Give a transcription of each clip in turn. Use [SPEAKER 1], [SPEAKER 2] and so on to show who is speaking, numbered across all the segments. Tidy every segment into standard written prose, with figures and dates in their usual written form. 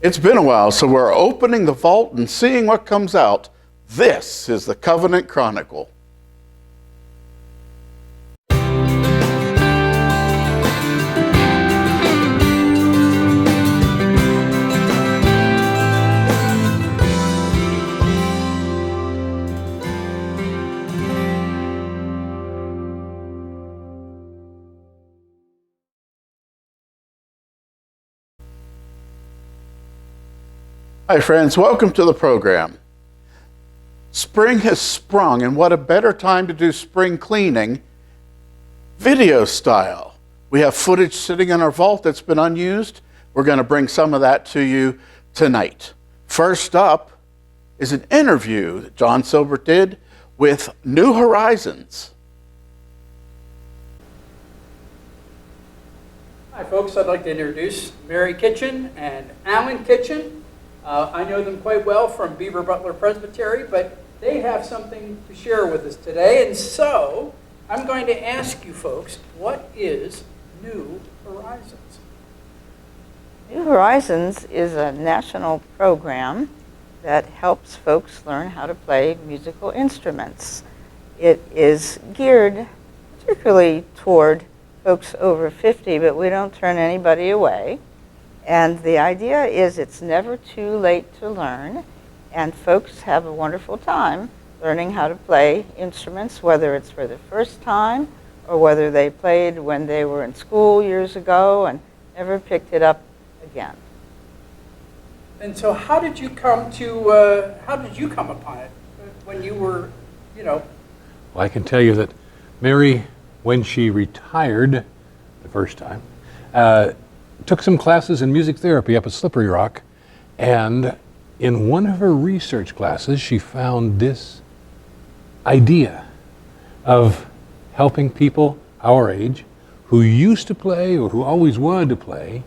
[SPEAKER 1] It's been a while, so we're opening the vault and seeing what comes out. This is the Covenant Chronicle. Hi friends, welcome to the program. Spring has sprung, and what a better time to do spring cleaning, video style. We have footage sitting in our vault that's been unused. We're going to bring some of that to you tonight. First up is an interview that John Silbert did with New Horizons.
[SPEAKER 2] Hi folks, I'd like to introduce Mary Kitchen and Alan Kitchen. I know them quite well from Beaver Butler Presbyterian, but they have something to share with us today. And so I'm going to ask you folks, what is New Horizons?
[SPEAKER 3] New Horizons is a national program that helps folks learn how to play musical instruments. It is geared particularly toward folks over 50, but we don't turn anybody away. And the idea is it's never too late to learn, and folks have a wonderful time learning how to play instruments, whether it's for the first time or whether they played when they were in school years ago and never picked it up again.
[SPEAKER 2] And so how did you come upon it when you were,
[SPEAKER 4] Well, I can tell you that Mary, when she retired the first time, took some classes in music therapy up at Slippery Rock, and in one of her research classes she found this idea of helping people our age who used to play or who always wanted to play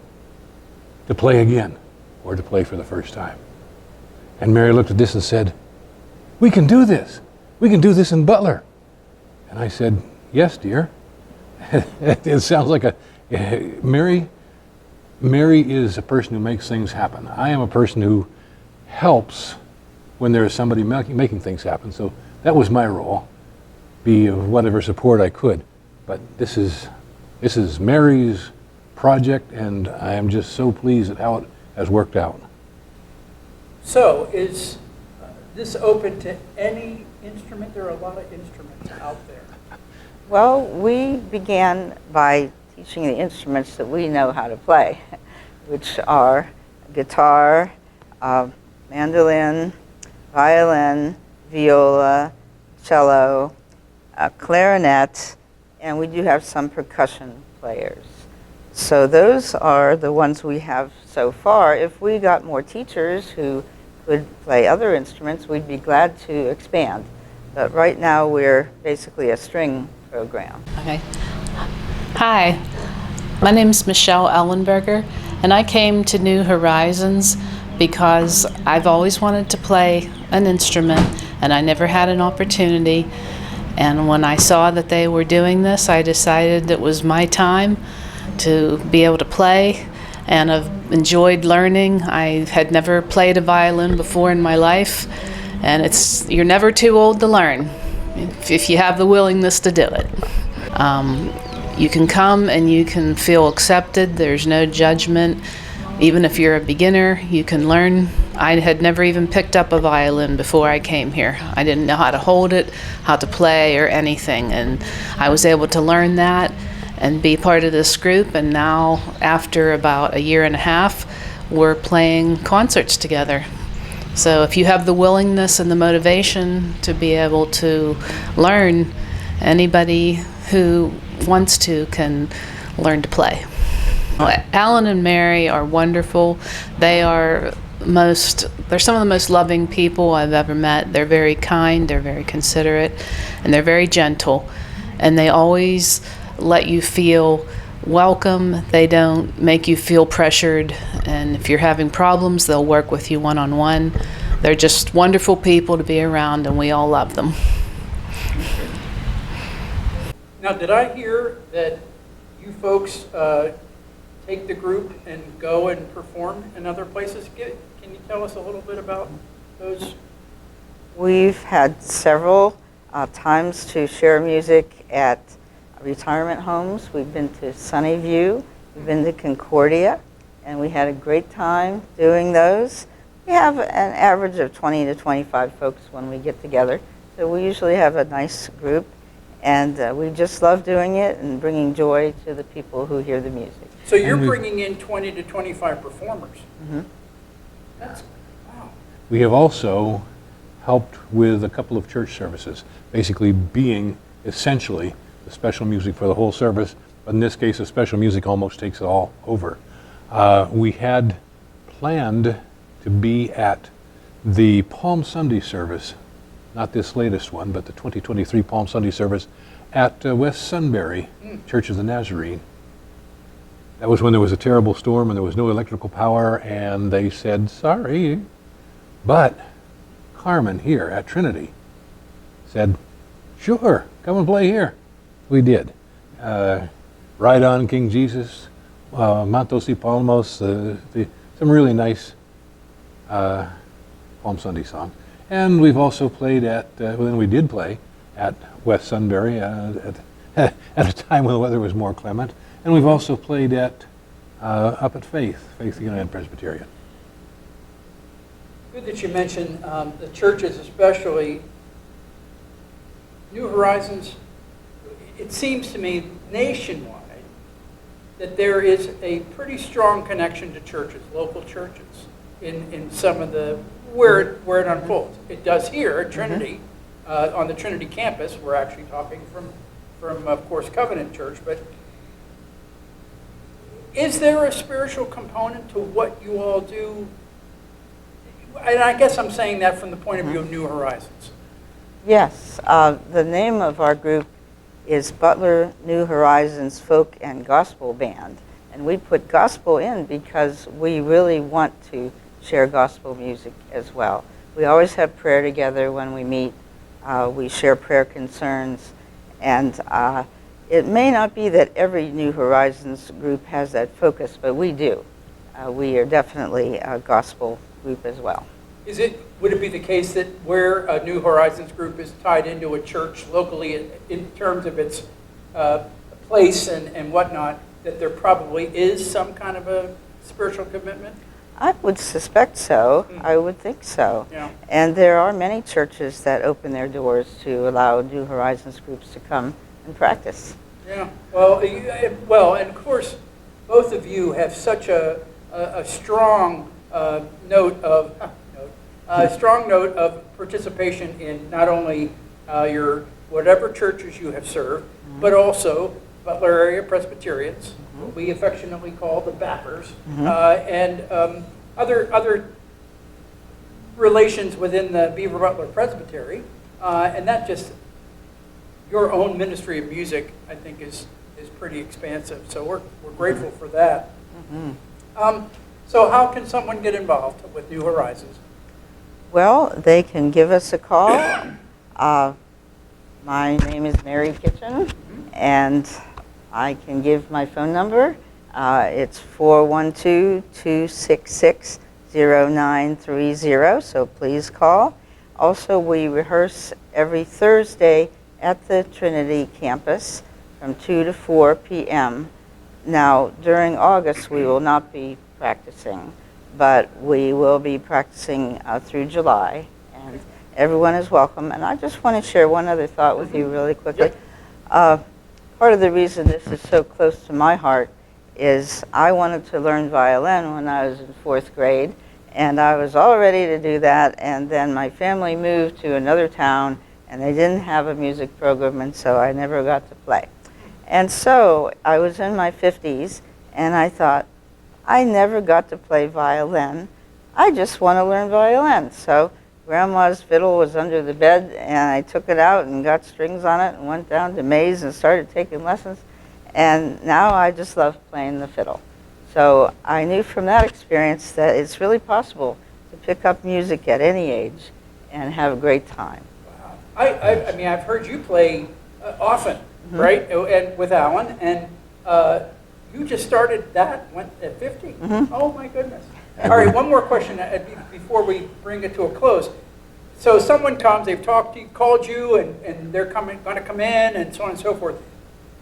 [SPEAKER 4] again or to play for the first time. And Mary looked at this and said, "We can do this. We can do this in Butler." And I said, "Yes, dear." It sounds like Mary is a person who makes things happen. I am a person who helps when there is somebody making things happen. So that was my role, be of whatever support I could. But this is Mary's project, and I am just so pleased at how it has worked out.
[SPEAKER 2] So is this open to any instrument? There are a lot of instruments out there.
[SPEAKER 3] Well, we began by teaching the instruments that we know how to play, which are guitar, mandolin, violin, viola, cello, clarinet, and we do have some percussion players. So those are the ones we have so far. If we got more teachers who could play other instruments, we'd be glad to expand. But right now we're basically a string program.
[SPEAKER 5] Okay. Hi, my name is Michelle Ellenberger, and I came to New Horizons because I've always wanted to play an instrument, and I never had an opportunity. And when I saw that they were doing this, I decided it was my time to be able to play, and I've enjoyed learning. I had never played a violin before in my life, and you're never too old to learn if you have the willingness to do it. You can come and you can feel accepted. There's no judgment. Even if you're a beginner, you can learn. I had never even picked up a violin before I came here. I didn't know how to hold it, how to play, or anything. And I was able to learn that and be part of this group. And now, after about a year and a half, we're playing concerts together. So if you have the willingness and the motivation to be able to learn, anybody who wants to can learn to play. Alan and Mary are wonderful. They're some of the most loving people I've ever met. They're very kind, they're very considerate, and they're very gentle. And they always let you feel welcome. They don't make you feel pressured. And if you're having problems, they'll work with you one-on-one. They're just wonderful people to be around, and we all love them.
[SPEAKER 2] Now, did I hear that you folks take the group and go and perform in other places? Can you tell us a little bit about those?
[SPEAKER 3] We've had several times to share music at retirement homes. We've been to Sunnyview, we've been to Concordia, and we had a great time doing those. We have an average of 20 to 25 folks when we get together, so we usually have a nice group, and we just love doing it and bringing joy to the people who hear the music.
[SPEAKER 2] So you're bringing in 20 to 25 performers.
[SPEAKER 3] Mm-hmm.
[SPEAKER 2] That's, wow.
[SPEAKER 4] We have also helped with a couple of church services, basically being essentially the special music for the whole service, but in this case, the special music almost takes it all over. We had planned to be at the Palm Sunday service, not this latest one, but the 2023 Palm Sunday service at West Sunbury Church of the Nazarene. That was when there was a terrible storm and there was no electrical power, and they said, sorry, but Carmen here at Trinity said, sure, come and play here. We did. Ride On King Jesus, Mantos y Palmos, some really nice Palm Sunday songs. And we've also played at, we did play at West Sunbury at a time when the weather was more clement. And we've also played at up at Faith United Presbyterian.
[SPEAKER 2] Good that you mentioned the churches, especially New Horizons. It seems to me nationwide that there is a pretty strong connection to churches, local churches, in some of the where it unfolds. It does here at Trinity, on the Trinity campus. We're actually talking from of course Covenant Church, but is there a spiritual component to what you all do? And I guess I'm saying that from the point of view of New Horizons.
[SPEAKER 3] Yes, the name of our group is Butler New Horizons Folk and Gospel Band. And we put gospel in because we really want to share gospel music as well. We always have prayer together when we meet. We share prayer concerns. And it may not be that every New Horizons group has that focus, but we do. We are definitely a gospel group as well.
[SPEAKER 2] Would it be the case that where a New Horizons group is tied into a church locally in terms of its place and whatnot, that there probably is some kind of a spiritual commitment?
[SPEAKER 3] I would suspect so. I would think so.
[SPEAKER 2] Yeah.
[SPEAKER 3] And there are many churches that open their doors to allow New Horizons groups to come and practice.
[SPEAKER 2] Yeah. Well, and of course, both of you have such a strong note of participation in not only your whatever churches you have served, but also Butler area Presbyterians, what we affectionately call the Bappers, and other relations within the Beaver Butler Presbytery, and that just your own ministry of music, I think, is pretty expansive. So we're grateful for that. So how can someone get involved with New Horizons?
[SPEAKER 3] Well, they can give us a call. My name is Mary Kitchen, and I can give my phone number. It's 412-266-0930, so please call. Also, we rehearse every Thursday at the Trinity campus from 2 to 4 p.m. Now, during August, we will not be practicing, but we will be practicing through July, and everyone is welcome. And I just want to share one other thought with you really quickly. Part of the reason this is so close to my heart is I wanted to learn violin when I was in 4th grade, and I was all ready to do that, and then my family moved to another town, and they didn't have a music program, and so I never got to play. And so I was in my 50s, and I thought, I never got to play violin. I just want to learn violin. So Grandma's fiddle was under the bed, and I took it out and got strings on it and went down to Mays and started taking lessons. And now I just love playing the fiddle. So I knew from that experience that it's really possible to pick up music at any age and have a great time.
[SPEAKER 2] Wow. I mean, I've heard you play often, right? And with Alan, and You just started that, went at 50? Oh, my goodness. All right, one more question before we bring it to a close. So someone comes, they've talked to you, called you, and they're going to come in, and so on and so forth.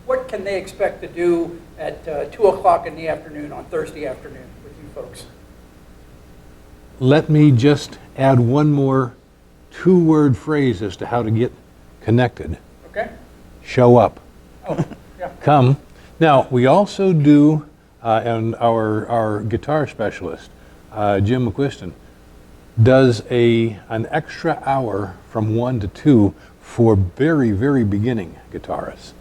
[SPEAKER 2] What can they expect to do at 2 o'clock in the afternoon on Thursday afternoon with you folks?
[SPEAKER 4] Let me just add one more two-word phrase as to how to get connected.
[SPEAKER 2] Okay?
[SPEAKER 4] Show up.
[SPEAKER 2] Oh, yeah.
[SPEAKER 4] Come. Now, we also do, and our guitar specialist, Jim McQuiston, does an extra hour from 1 to 2 for very, very beginning guitarists.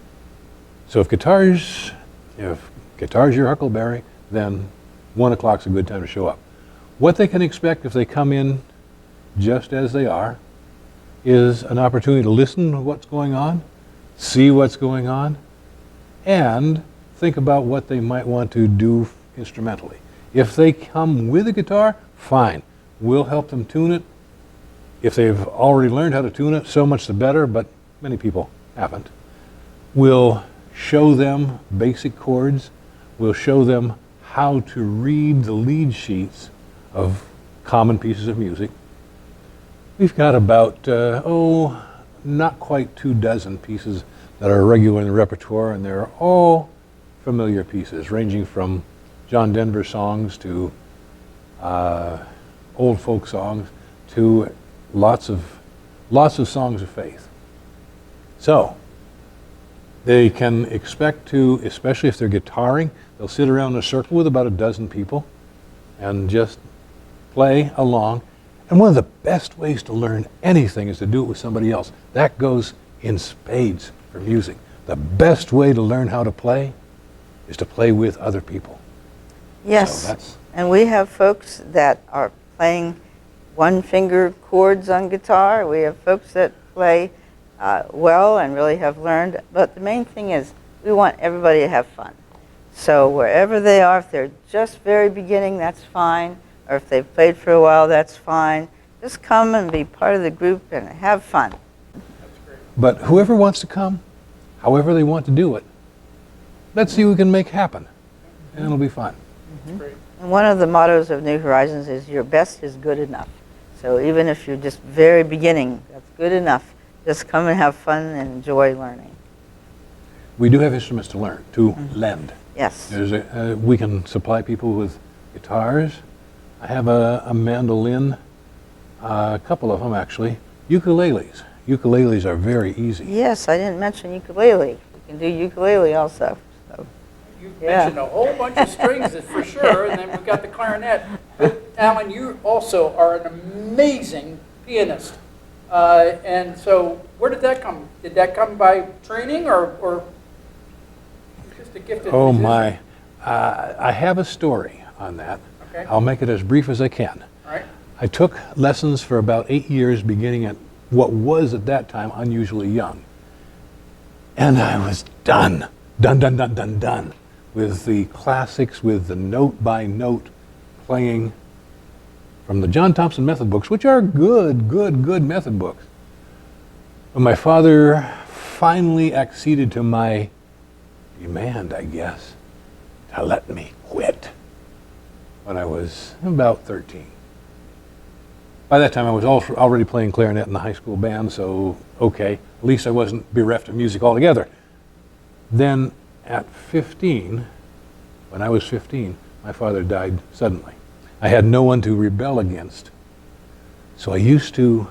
[SPEAKER 4] So if guitar's your huckleberry, then 1 o'clock's a good time to show up. What they can expect if they come in just as they are is an opportunity to listen to what's going on, see what's going on, and think about what they might want to do instrumentally. If they come with a guitar, fine. We'll help them tune it. If they've already learned how to tune it, so much the better, but many people haven't. We'll show them basic chords. We'll show them how to read the lead sheets of common pieces of music. We've got about, not quite 24 pieces that are regular in the repertoire, and they're all familiar pieces, ranging from John Denver songs to old folk songs to lots of songs of faith. So they can expect to, especially if they're guitaring, they'll sit around in a circle with about 12 people and just play along. And one of the best ways to learn anything is to do it with somebody else. That goes in spades for music. The best way to learn how to play is to play with other people.
[SPEAKER 3] Yes,
[SPEAKER 4] So
[SPEAKER 3] and we have folks that are playing one-finger chords on guitar. We have folks that play well and really have learned. But the main thing is we want everybody to have fun. So wherever they are, if they're just very beginning, that's fine. Or if they've played for a while, that's fine. Just come and be part of the group and have fun.
[SPEAKER 4] But whoever wants to come, however they want to do it, let's see what we can make happen. And it'll be fun.
[SPEAKER 2] Great.
[SPEAKER 3] And one of the mottos of New Horizons is your best is good enough. So even if you're just very beginning, that's good enough. Just come and have fun and enjoy learning.
[SPEAKER 4] We do have instruments to learn, to lend.
[SPEAKER 3] Yes.
[SPEAKER 4] We can supply people with guitars. I have a mandolin, a couple of them actually. Ukuleles. Ukuleles are very easy.
[SPEAKER 3] Yes, I didn't mention ukulele. You can do ukulele also. So.
[SPEAKER 2] You
[SPEAKER 3] Yeah.
[SPEAKER 2] mentioned a whole bunch of strings for sure, and then we've got the clarinet. But Alan, you also are an amazing pianist. And so where did that come? Did that come by training or just a gifted
[SPEAKER 4] Oh
[SPEAKER 2] musician?
[SPEAKER 4] my. I have a story on that.
[SPEAKER 2] Okay.
[SPEAKER 4] I'll make it as brief as I can.
[SPEAKER 2] All right.
[SPEAKER 4] I took lessons for about 8 years, beginning at what was at that time unusually young. And I was done with the classics, with the note by note playing from the John Thompson method books, which are good method books. But my father finally acceded to my demand, I guess, to let me quit when I was about 13. By that time, I was already playing clarinet in the high school band, so okay, at least I wasn't bereft of music altogether. Then at 15, when I was 15, my father died suddenly. I had no one to rebel against. So I used to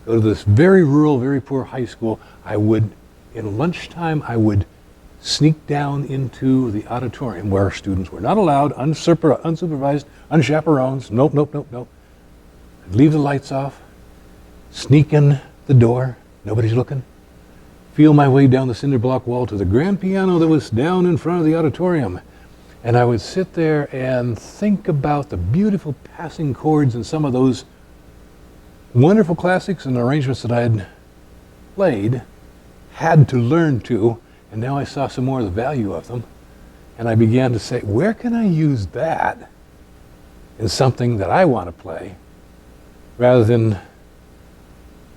[SPEAKER 4] go to this very rural, very poor high school. In lunchtime, I would sneak down into the auditorium where students were not allowed, unsupervised, unchaperoned. Nope. I'd leave the lights off, sneak in the door, nobody's looking, feel my way down the cinder block wall to the grand piano that was down in front of the auditorium. And I would sit there and think about the beautiful passing chords and some of those wonderful classics and arrangements that I had played, had to learn to, and now I saw some more of the value of them. And I began to say, where can I use that in something that I want to play, rather than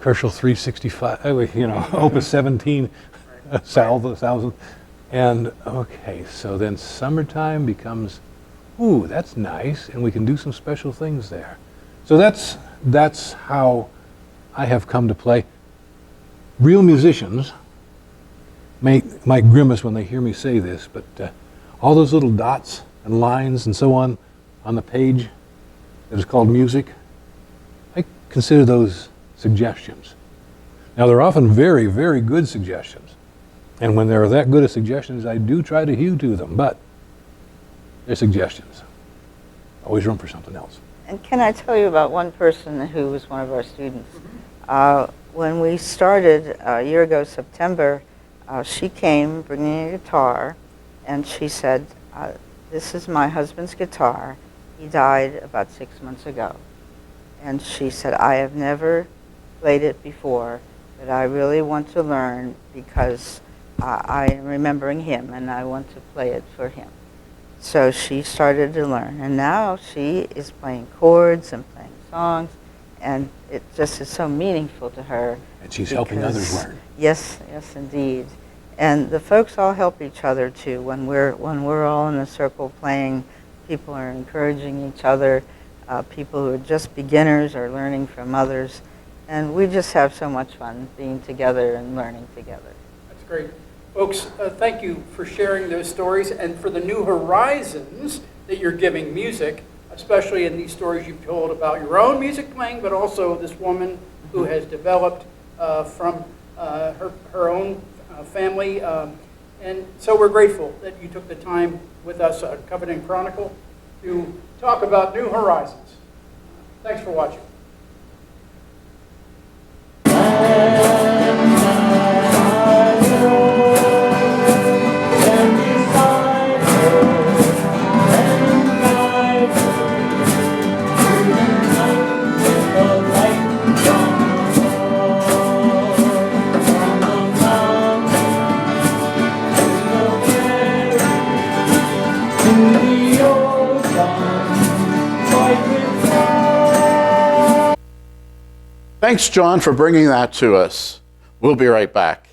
[SPEAKER 4] Kerschel 365, Opus 17, Salve 1000. And okay, so then summertime becomes, ooh, that's nice, and we can do some special things there. So that's how I have come to play. Real musicians might grimace when they hear me say this, but all those little dots and lines and so on the page that is called music, I consider those suggestions. Now, they're often very, very good suggestions. And when they're that good of suggestions, I do try to hew to them, but they're suggestions. Always room for something else.
[SPEAKER 3] And can I tell you about one person who was one of our students? When we started a year ago, September, she came bringing a guitar, and she said, this is my husband's guitar. He died about 6 months ago. And she said, I have never played it before, but I really want to learn because I am remembering him and I want to play it for him. So she started to learn, and now she is playing chords and playing songs, and it just is so meaningful to her.
[SPEAKER 4] And she's helping others learn.
[SPEAKER 3] Yes, yes, indeed. And the folks all help each other too. When we're all in a circle playing, people are encouraging each other. People who are just beginners are learning from others, and we just have so much fun being together and learning together.
[SPEAKER 2] That's great. Folks, thank you for sharing those stories and for the new horizons that you're giving music, especially in these stories you've told about your own music playing, but also this woman who has developed from her own family. And so we're grateful that you took the time with us at Covenant Chronicle to talk about New Horizons. Thanks for watching.
[SPEAKER 1] Thanks, John, for bringing that to us. We'll be right back.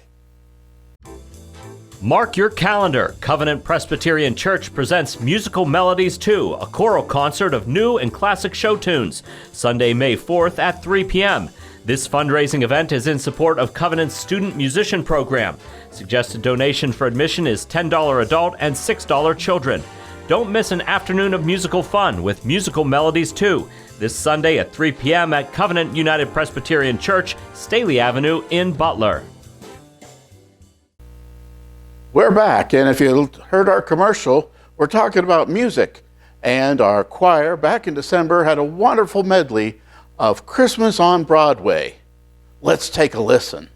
[SPEAKER 6] Mark your calendar. Covenant Presbyterian Church presents Musical Melodies 2, a choral concert of new and classic show tunes, Sunday, May 4th at 3 p.m. This fundraising event is in support of Covenant's student musician program. Suggested donation for admission is $10 adult and $6 children. Don't miss an afternoon of musical fun with Musical Melodies 2, this Sunday at 3 p.m. at Covenant United Presbyterian Church, Staley Avenue in Butler.
[SPEAKER 1] We're back, and if you heard our commercial, we're talking about music. And our choir back in December had a wonderful medley of Christmas on Broadway. Let's take a listen.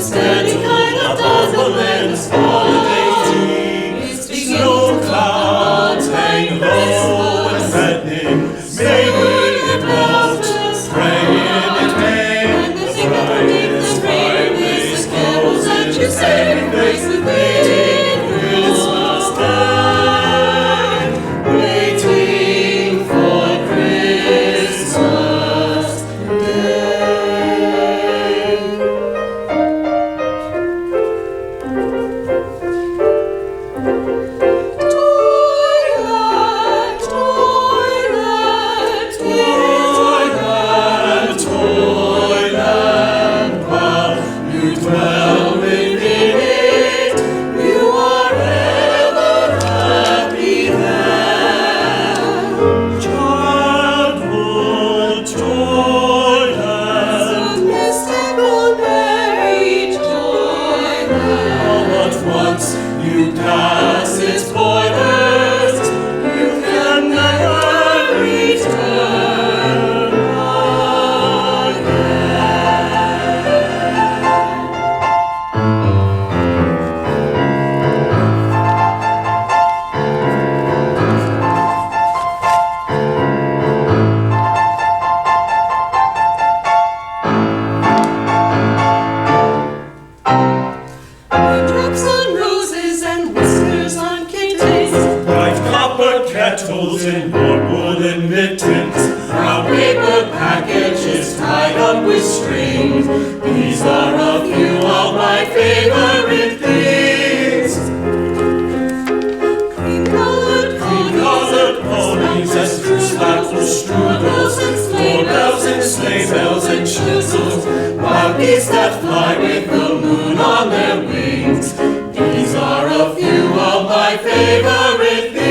[SPEAKER 7] Standing kind of does the lens, all the days Pretzels in warm woolen mittens, brown paper packages tied up with string. These are a few of my favorite things. Cream-colored ponies and strudels, doorbells and sleigh bells and chisels, wild geese that fly with the moon on their wings. These are a few of my favorite things.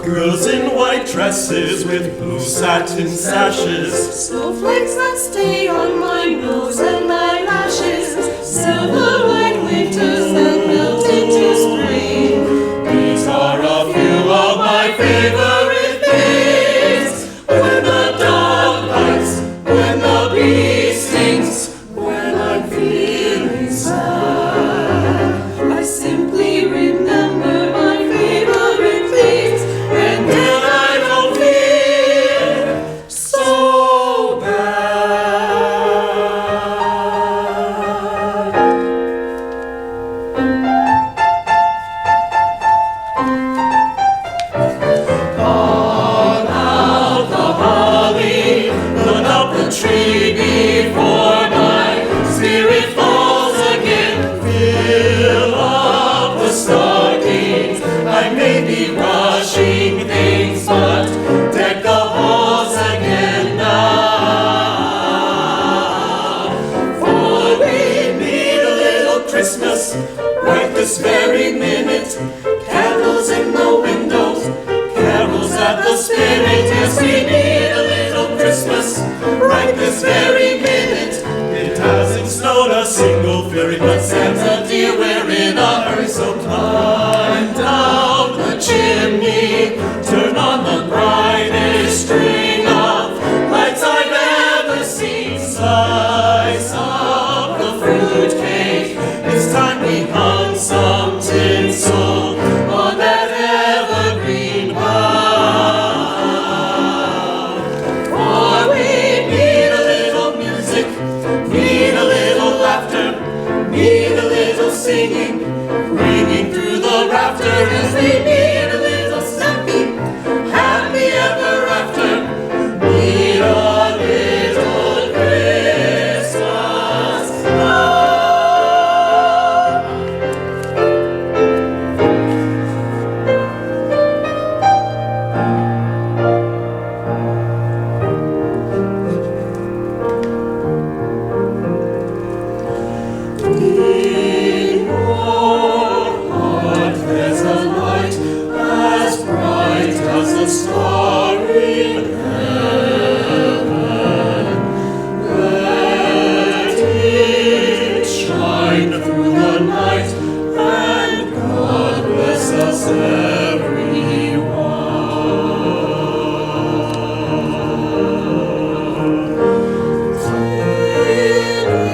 [SPEAKER 7] Girls in white dresses with blue satin sashes, snowflakes that stay on my nose and my lashes, silver white winters that melt into spring. These are a few of my favorite things. When the dog bites, when the bee stings, when I'm feeling sad, I simply remember my favorite things, and then I don't feel so bad. On out the holly, put up the tree before my spirit falls again. Fill up the stockings. I may be rushing things, but deck the halls again now. For we need a little Christmas right this very minute. Candles in the windows, carols at the spirit. Yes, we need a little Christmas right this very minute. It hasn't snowed a single flurry, but Santa dear, we're in a hurry. So climb down the chimney, turn on the brightest string of lights I've ever seen. Slice up the fruit cake, it's time we hung some tinsel on that evergreen bough. For we need a little music, need a little laughter, need a little singing, ringing through the rafters. We need a little snappy, happy ever after, need a little Christmas now. In your heart there's a light as bright as a star in heaven. Let it shine through the night, and God bless us everyone.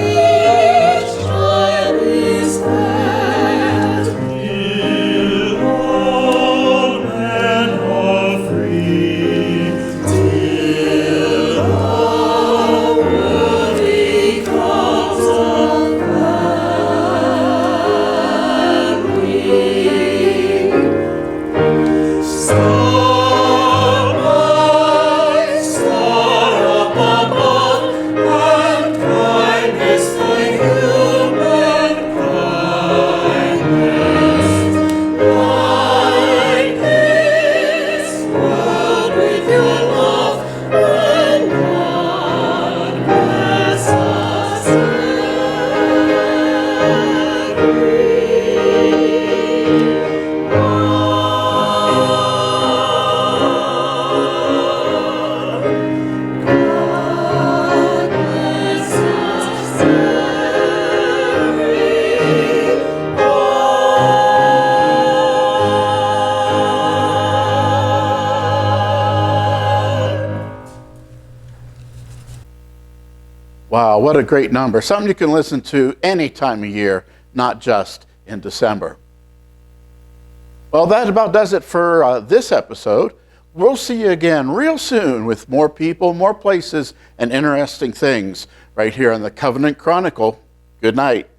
[SPEAKER 7] Which child is that? Till all men are free, till all world becomes a family. Star by star up above, and kindness for human kindness. Light this world with your love, and God bless us God bless us
[SPEAKER 1] Wow, what a great number. Something you can listen to any time of year, not just in December. Well, that about does it for this episode. We'll see you again real soon with more people, more places, and interesting things right here on the Covenant Chronicle. Good night.